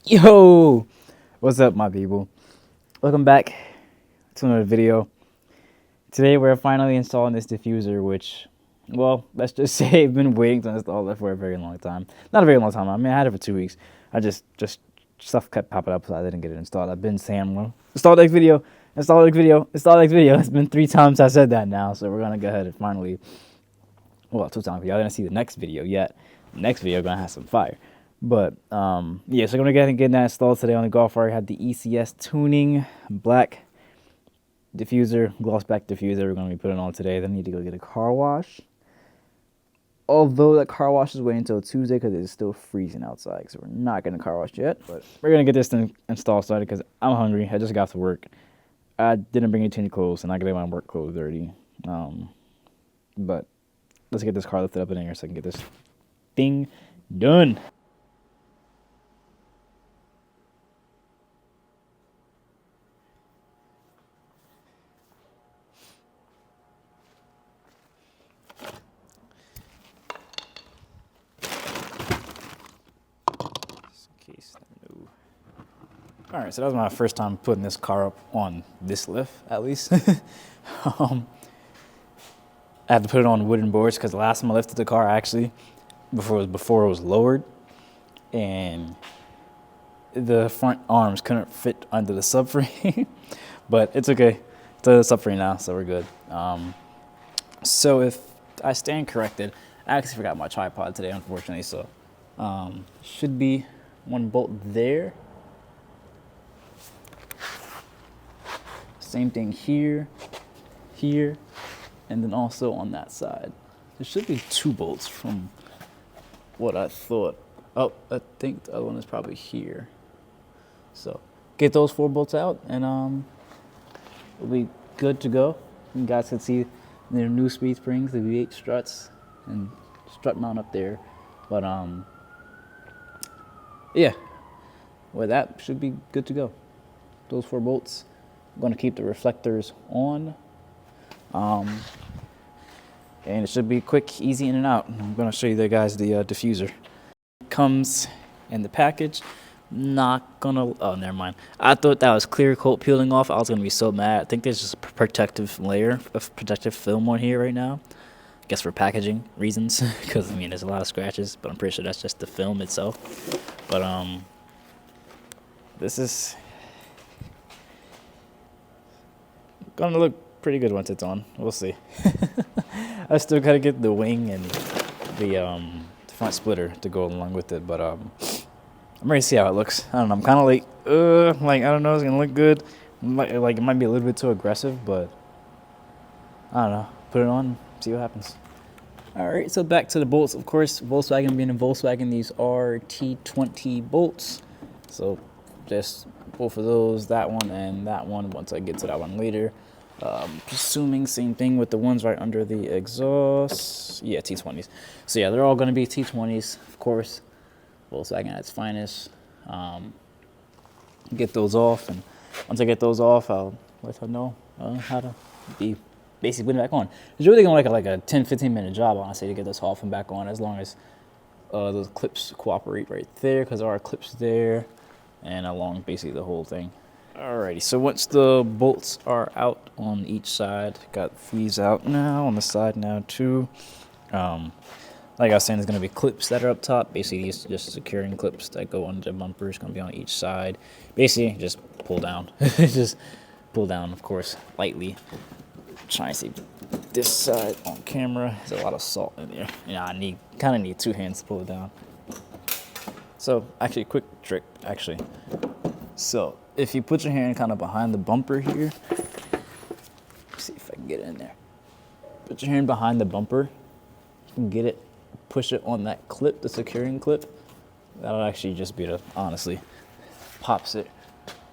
Yo, what's up, my people? Welcome back to another video. Today we're finally installing this diffuser, which, well, let's just say I've been waiting to install it for a very long time. Not a very long time. I mean, I had it for 2 weeks. I just stuff kept popping up, so I didn't get it installed. I've been saying, well, install next video, install next video, install next video. It's been 3 times I said that now, so we're gonna go ahead and finally, well, 2 times. Y'all gonna see the next video yet. The next video gonna have some fire. But yeah, so I'm gonna go ahead and get that installed today on the Golf R. I had the ECS tuning, black diffuser, gloss back diffuser. We're gonna be putting on today. Then I need to go get a car wash. Although that car wash is waiting until Tuesday because it's still freezing outside, so we're not getting a car wash yet. But we're gonna get this thing installed started because I'm hungry. I just got to work. I didn't bring any clothes, and I got my work clothes dirty. But let's get this car lifted up in here so I can get this thing done. All right, so that was my first time putting this car up on this lift, at least. I had to put it on wooden boards because the last time I lifted the car, actually, before it was lowered, and the front arms couldn't fit under the subframe. But it's okay. It's under the subframe now, so we're good. So if I stand corrected, I actually forgot my tripod today, unfortunately. So should be one bolt there. Same thing here, here, and then also on that side. There should be 2 bolts from what I thought. Oh, I think the other one is probably here. So get those 4 bolts out, and we'll be good to go. You guys can see the NEUSPEED springs, the V8 struts, and strut mount up there. But yeah, well, that should be good to go. Those 4 bolts. I'm going to keep the reflectors on, and it should be quick, easy in and out. I'm going to show you guys the diffuser. It comes in the package. Not gonna, oh, never mind. I thought that was clear coat peeling off. I was going to be so mad. I think there's just a protective layer of protective film on here right now. I guess for packaging reasons, because I mean there's a lot of scratches, but I'm pretty sure that's just the film itself. But this is gonna look pretty good once it's on. We'll see. I still gotta get the wing and the front splitter to go along with it, but I'm ready to see how it looks. I don't know. I'm kind of like I don't know. It's gonna look good. It might be a little bit too aggressive, but I don't know. Put it on, see what happens. All right. So back to the bolts. Of course, Volkswagen being a Volkswagen, these are T20 bolts. So just both of those, that one and that one. Once I get to that one later. Presuming same thing with the ones right under the exhaust. Yeah, T20s. So yeah, they're all going to be T20s, of course. Volkswagen at its finest. Get those off, and once I get those off, I'll let her know how to be basically putting it back on. It's really going to like a 10-15 minute job, honestly, to get this off and back on, as long as those clips cooperate right there, because there are clips there and along basically the whole thing. Alrighty, so once the bolts are out on each side, got these out now on the side now too. Like I was saying, there's going to be clips that are up top. Basically, these just securing clips that go under the bumper. It's going to be on each side. Basically, just pull down. Just pull down, of course, lightly. Trying to see this side on camera. There's a lot of salt in there. Yeah, I kind of need 2 hands to pull it down. So, actually, quick trick, actually. So, if you put your hand kind of behind the bumper here, let's see if I can get it in there. Put your hand behind the bumper, you can get it, push it on that clip, the securing clip. That'll actually just be the, honestly, pops it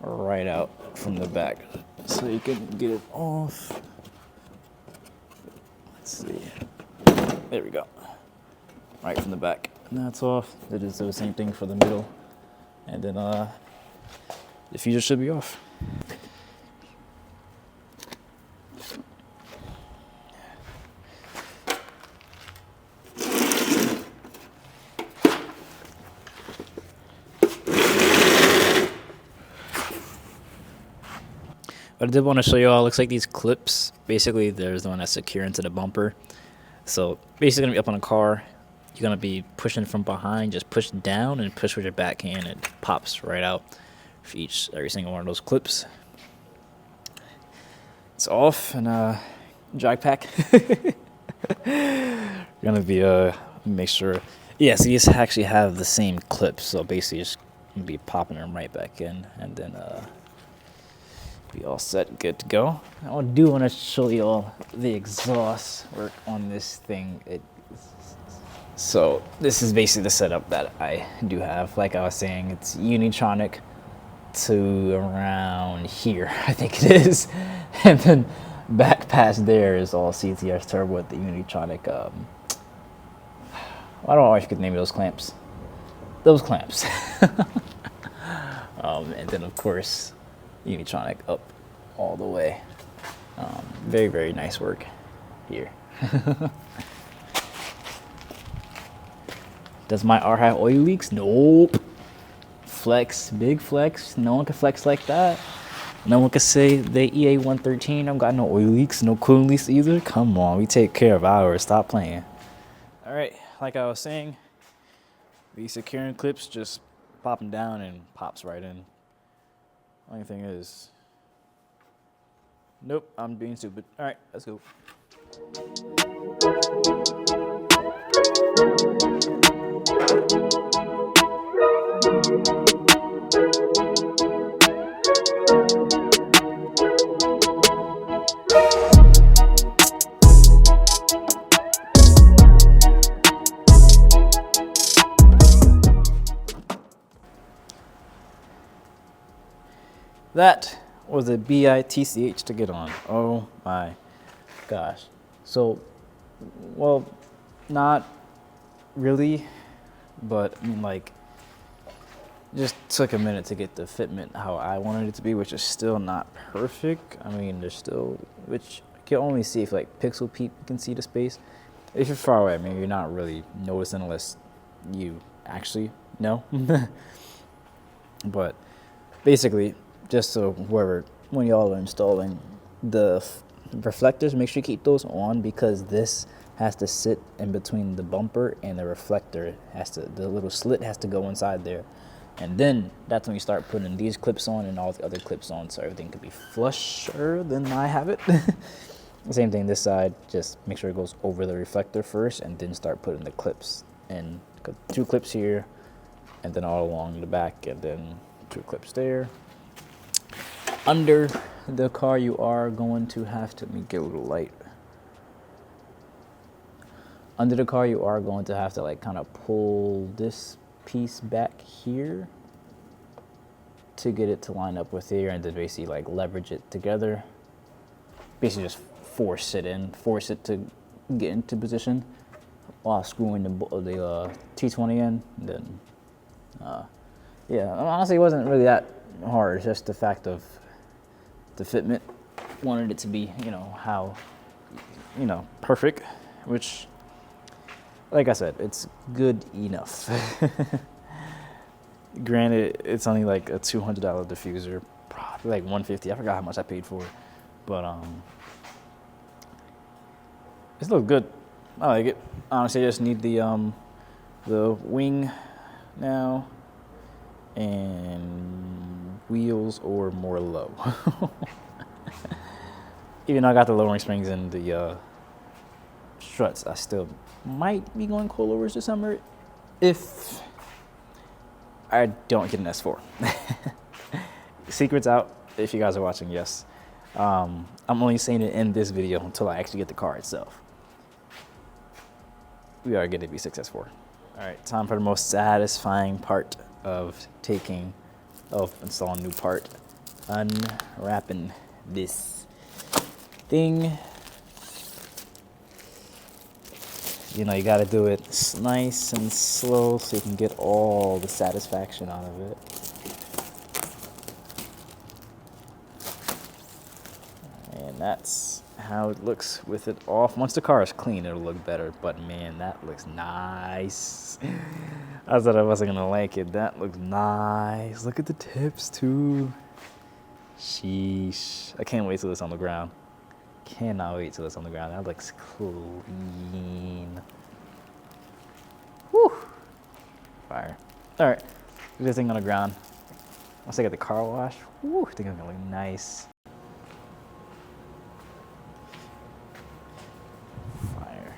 right out from the back. So you can get it off. Let's see. There we go. Right from the back. And that's off. They just do the same thing for the middle. And then the diffuser should be off. I did want to show you all. It looks like these clips. Basically, there's the one that's secure into the bumper. So basically, gonna be up on a car. You're gonna be pushing from behind. Just push down and push with your backhand. It pops right out for every single one of those clips. It's off and drag pack. You're gonna be make sure. Yeah, so these actually have the same clips. So basically, just gonna be popping them right back in, and then be all set, good to go. I do want to show you all the exhaust work on this thing. So this is basically the setup that I do have. Like I was saying, it's UNITRONIC to around here, I think it is. And then back past there is all CTS turbo with the UNITRONIC. I don't know if you could name those clamps. Those clamps. And then of course, UNITRONIC up all the way. Very, very nice work here. Does my R have oil leaks? Nope. Flex, big flex. No one can flex like that. No one can say the EA113 I've got no oil leaks, no coolant leaks either. Come on, we take care of ours. Stop playing. All right, like I was saying, these securing clips just pop them down and pops right in. Only thing is, nope, I'm being stupid. All right, let's go. That was a BITCH to get on. Oh my gosh. So, well, not really, but I mean, like, just took a minute to get the fitment how I wanted it to be, which is still not perfect. I mean, there's still, which you can only see if like pixel peep can see the space. If you're far away, I mean, you're not really noticing unless you actually know. But basically, just so whoever, when y'all are installing the reflectors, make sure you keep those on, because this has to sit in between the bumper and the reflector. The little slit has to go inside there. And then that's when you start putting these clips on and all the other clips on, so everything could be flusher than I have it. Same thing this side, just make sure it goes over the reflector first and then start putting the clips in. 2 clips here and then all along the back, and then 2 clips there. Under the car you are going to have to, let me get a little light. Under the car you are going to have to like kind of pull this piece back here to get it to line up with here, and then basically like leverage it together. Basically just force it to get into position while screwing the T20 in. Then yeah, honestly it wasn't really that hard. It's just the fact of the fitment wanted it to be, perfect, which, like I said, it's good enough. Granted, it's only like a $200 diffuser, probably like $150. I forgot how much I paid for it, but it looks good. I like it. Honestly, I just need the wing now and wheels or more low. Even though I got the lowering springs and the struts, I still might be going coilovers this summer if I don't get an S4. Secret's out. If you guys are watching, yes. I'm only saying it in this video until I actually get the car itself. We are getting V6 S4. All right, time for the most satisfying part of installing a new part. Unwrapping this thing. You gotta do it nice and slow so you can get all the satisfaction out of it. And that's how it looks with it off. Once the car is clean, it'll look better, but man, that looks nice. I thought I wasn't gonna like it. That looks nice. Look at the tips too. Sheesh. I can't wait till it's on the ground. Cannot wait till it's on the ground. That looks clean. Whew. Fire. All right. Get this thing on the ground. Once I get the car wash, whew, I think it's gonna look nice. Fire.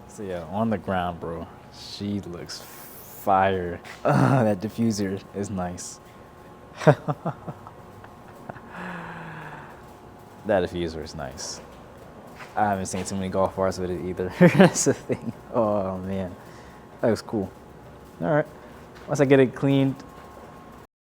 So yeah, on the ground, bro. She looks fire. That diffuser is nice. That diffuser is nice. I haven't seen too many Golf Rs with it either. That's the thing. Oh man, that looks cool. All right, once I get it cleaned,